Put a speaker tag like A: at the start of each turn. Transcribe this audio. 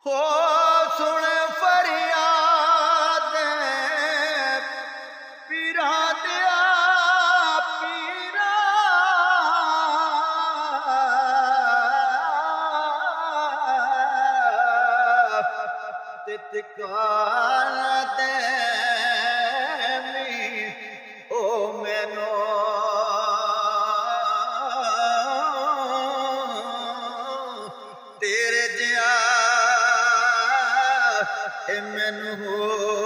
A: हो सुन फरियाद पीरा दिया पीरा तितकारा दे ओ मैनो तेरे जिया मैनू हो